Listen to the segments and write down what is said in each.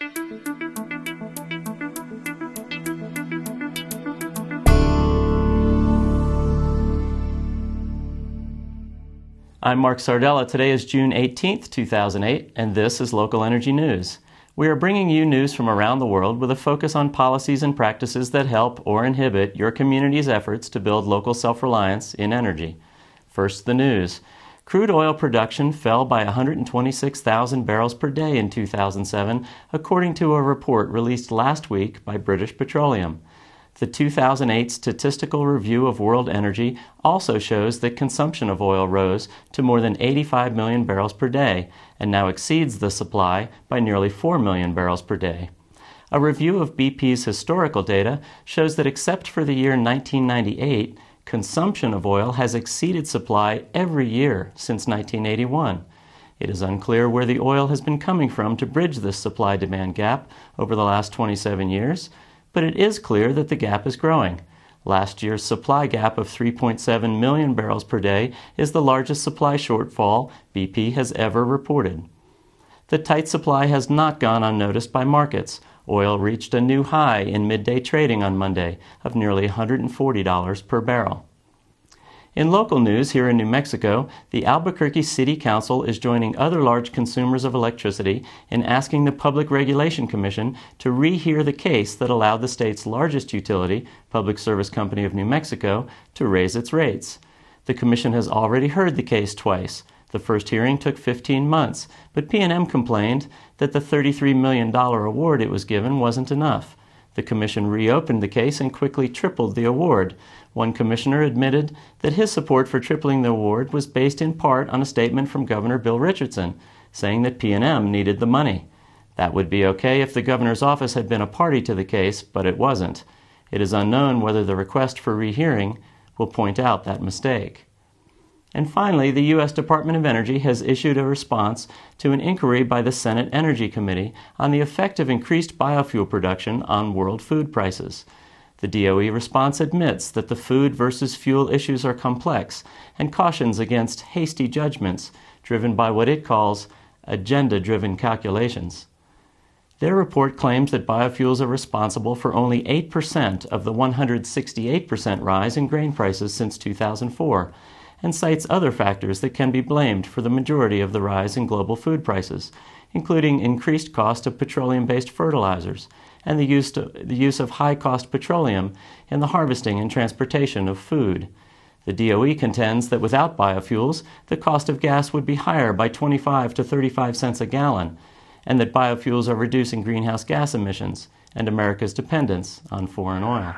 I'm Mark Sardella. Today is June 18th, 2008, and this is Local Energy News. We are bringing you news from around the world with a focus on policies and practices that help or inhibit your community's efforts to build local self-reliance in energy. First, the news. Crude oil production fell by 126,000 barrels per day in 2007, according to a report released last week by British Petroleum. The 2008 Statistical Review of World Energy also shows that consumption of oil rose to more than 85 million barrels per day and now exceeds the supply by nearly 4 million barrels per day. A review of BP's historical data shows that except for the year 1998, consumption of oil has exceeded supply every year since 1981. It is unclear where the oil has been coming from to bridge this supply-demand gap over the last 27 years, but it is clear that the gap is growing. Last year's supply gap of 3.7 million barrels per day is the largest supply shortfall BP has ever reported. The tight supply has not gone unnoticed by markets. Oil reached a new high in midday trading on Monday of nearly $140 per barrel. In local news here in New Mexico, the Albuquerque City Council is joining other large consumers of electricity in asking the Public Regulation Commission to rehear the case that allowed the state's largest utility, Public Service Company of New Mexico, to raise its rates. The commission has already heard the case twice. The first hearing took 15 months, but P&M complained that the $33 million award it was given wasn't enough. The commission reopened the case and quickly tripled the award. One commissioner admitted that his support for tripling the award was based in part on a statement from Governor Bill Richardson, saying that P&M needed the money. That would be okay if the governor's office had been a party to the case, but it wasn't. It is unknown whether the request for rehearing will point out that mistake. And finally, the U.S. Department of Energy has issued a response to an inquiry by the Senate Energy Committee on the effect of increased biofuel production on world food prices. The DOE response admits that the food versus fuel issues are complex and cautions against hasty judgments driven by what it calls agenda-driven calculations. Their report claims that biofuels are responsible for only 8% of the 168% rise in grain prices since 2004, and cites other factors that can be blamed for the majority of the rise in global food prices, including increased cost of petroleum-based fertilizers and the use of high-cost petroleum in the harvesting and transportation of food. The DOE contends that without biofuels, the cost of gas would be higher by 25 to 35 cents a gallon, and that biofuels are reducing greenhouse gas emissions and America's dependence on foreign oil.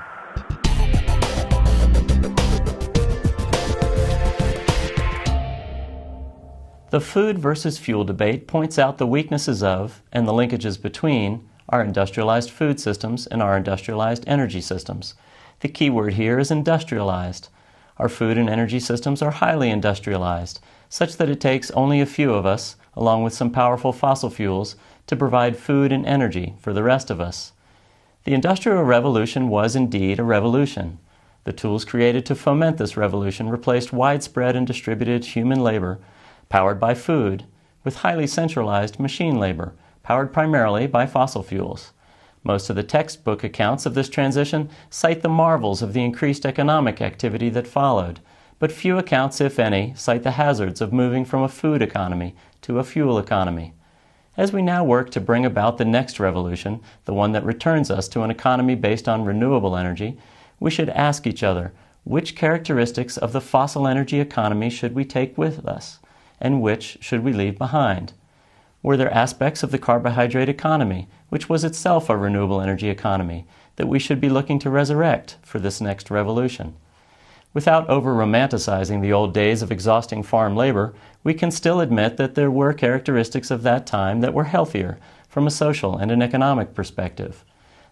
The food versus fuel debate points out the weaknesses of, and the linkages between, our industrialized food systems and our industrialized energy systems. The key word here is industrialized. Our food and energy systems are highly industrialized, such that it takes only a few of us, along with some powerful fossil fuels, to provide food and energy for the rest of us. The Industrial Revolution was indeed a revolution. The tools created to foment this revolution replaced widespread and distributed human labor, powered by food, with highly centralized machine labor, powered primarily by fossil fuels. Most of the textbook accounts of this transition cite the marvels of the increased economic activity that followed, but few accounts, if any, cite the hazards of moving from a food economy to a fuel economy. As we now work to bring about the next revolution, the one that returns us to an economy based on renewable energy, we should ask each other, which characteristics of the fossil energy economy should we take with us, and which should we leave behind? Were there aspects of the carbohydrate economy, which was itself a renewable energy economy, that we should be looking to resurrect for this next revolution? Without over-romanticizing the old days of exhausting farm labor, we can still admit that there were characteristics of that time that were healthier from a social and an economic perspective.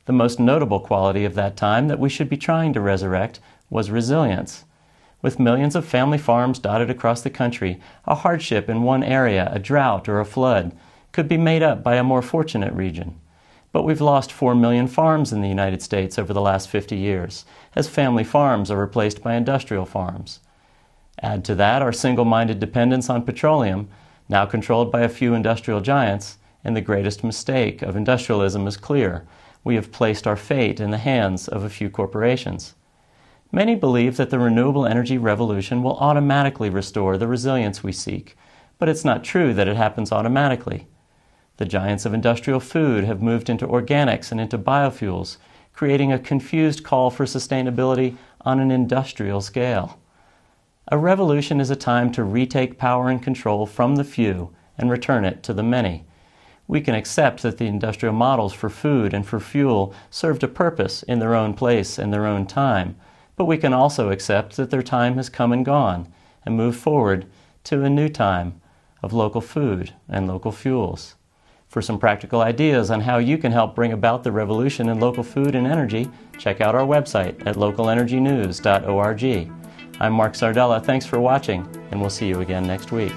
The most notable quality of that time that we should be trying to resurrect was resilience. With millions of family farms dotted across the country, a hardship in one area, a drought or a flood, could be made up by a more fortunate region. But we've lost 4 million farms in the United States over the last 50 years, as family farms are replaced by industrial farms. Add to that our single-minded dependence on petroleum, now controlled by a few industrial giants, and the greatest mistake of industrialism is clear. We have placed our fate in the hands of a few corporations. Many believe that the renewable energy revolution will automatically restore the resilience we seek, but it's not true that it happens automatically. The giants of industrial food have moved into organics and into biofuels, creating a confused call for sustainability on an industrial scale. A revolution is a time to retake power and control from the few and return it to the many. We can accept that the industrial models for food and for fuel served a purpose in their own place and their own time, but we can also accept that their time has come and gone and move forward to a new time of local food and local fuels. For some practical ideas on how you can help bring about the revolution in local food and energy, check out our website at localenergynews.org. I'm Mark Sardella. Thanks for watching, and we'll see you again next week.